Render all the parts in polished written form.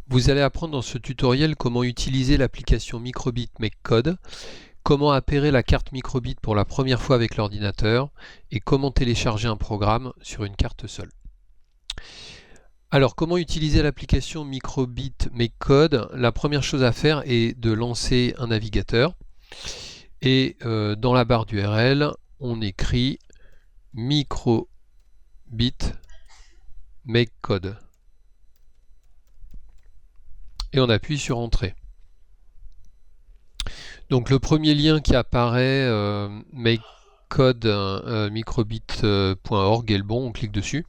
Vous allez apprendre dans ce tutoriel comment utiliser l'application Microbit MakeCode, comment appairer la carte Microbit pour la première fois avec l'ordinateur et comment télécharger un programme sur une carte seule. Alors, comment utiliser l'application Microbit MakeCode? La première chose à faire est de lancer un navigateur et dans la barre d'URL, on écrit Microbit MakeCode et on appuie sur Entrée. Donc le premier lien qui apparaît, MakeCode microbit.org est le bon, on clique dessus.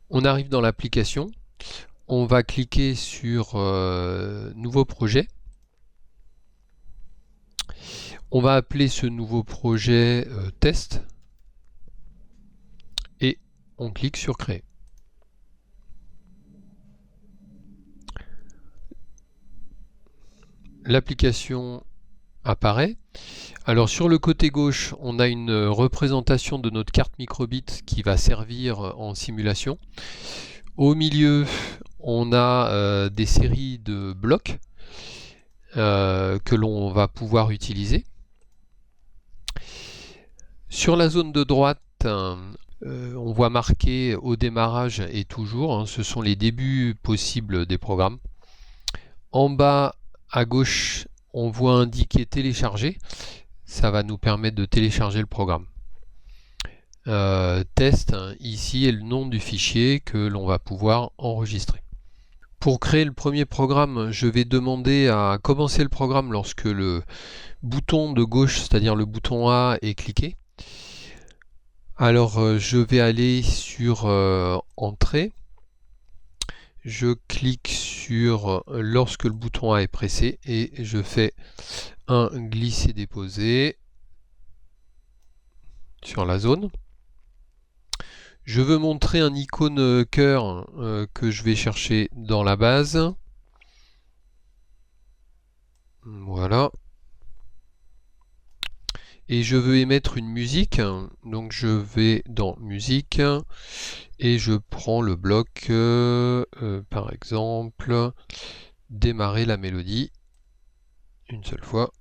On arrive dans l'application, on va cliquer sur Nouveau projet. On va appeler ce nouveau projet Test et on clique sur Créer. L'application apparaît. Alors sur le côté gauche, on a une représentation de notre carte Microbit qui va servir en simulation. Au milieu, on a des séries de blocs que l'on va pouvoir utiliser. Sur la zone de droite, on voit marqué au démarrage et toujours, ce sont les débuts possibles des programmes. En bas à gauche, on voit indiquer télécharger. Ça va nous permettre de télécharger le programme. Test, ici est le nom du fichier que l'on va pouvoir enregistrer. Pour créer le premier programme, je vais demander à commencer le programme lorsque le bouton de gauche, c'est-à-dire le bouton A, est cliqué. Alors je vais aller sur Entrée. Je clique sur lorsque le bouton A est pressé et je fais un glisser-déposer sur la zone. Je veux montrer un icône cœur que je vais chercher dans la base. Voilà. Et je veux émettre une musique, donc je vais dans musique et je prends le bloc, par exemple, démarrer la mélodie une seule fois.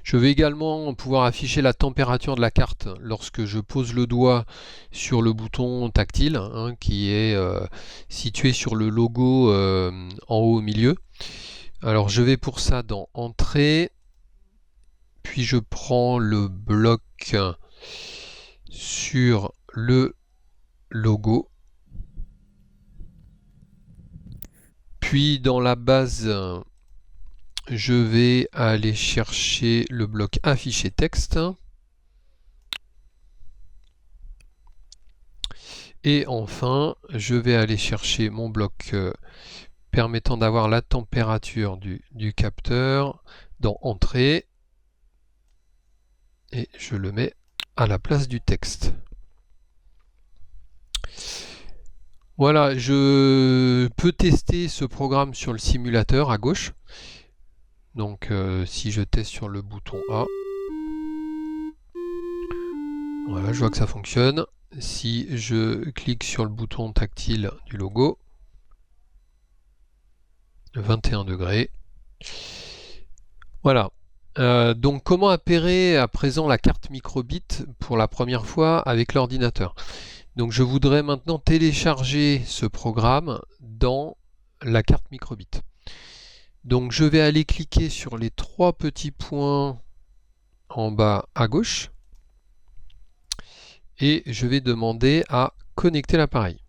Je vais également pouvoir afficher la température de la carte lorsque je pose le doigt sur le bouton tactile qui est situé sur le logo en haut au milieu. Alors je vais pour ça dans Entrée, puis je prends le bloc sur le logo, puis dans la base je vais aller chercher le bloc afficher texte et enfin je vais aller chercher mon bloc permettant d'avoir la température du capteur dans Entrée et je le mets à la place du texte. Voilà, je peux tester ce programme sur le simulateur à gauche. Donc si je teste sur le bouton A, voilà, je vois que ça fonctionne. Si je clique sur le bouton tactile du logo, 21 degrés. Voilà. Donc comment appairer à présent la carte Microbit pour la première fois avec l'ordinateur? Donc je voudrais maintenant télécharger ce programme dans la carte Microbit. Donc je vais aller cliquer sur les trois petits points en bas à gauche et je vais demander à connecter l'appareil.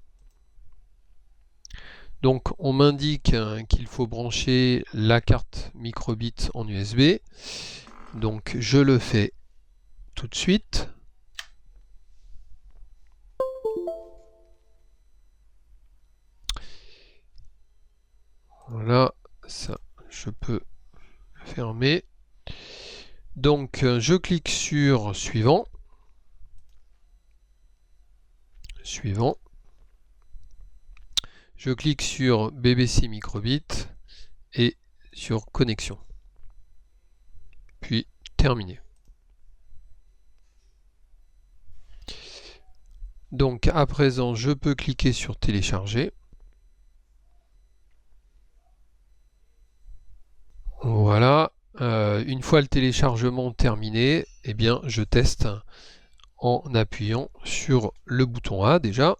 Donc on m'indique qu'il faut brancher la carte Microbit en USB. Donc je le fais tout de suite. Voilà, ça je peux fermer. Donc je clique sur suivant. Suivant. Je clique sur BBC Microbit et sur connexion. Puis terminé. Donc à présent, je peux cliquer sur télécharger. Voilà. Une fois le téléchargement terminé, eh bien, je teste en appuyant sur le bouton A déjà.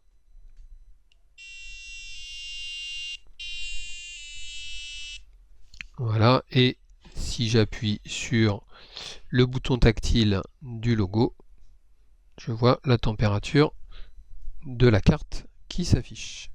Voilà, et si j'appuie sur le bouton tactile du logo, je vois la température de la carte qui s'affiche.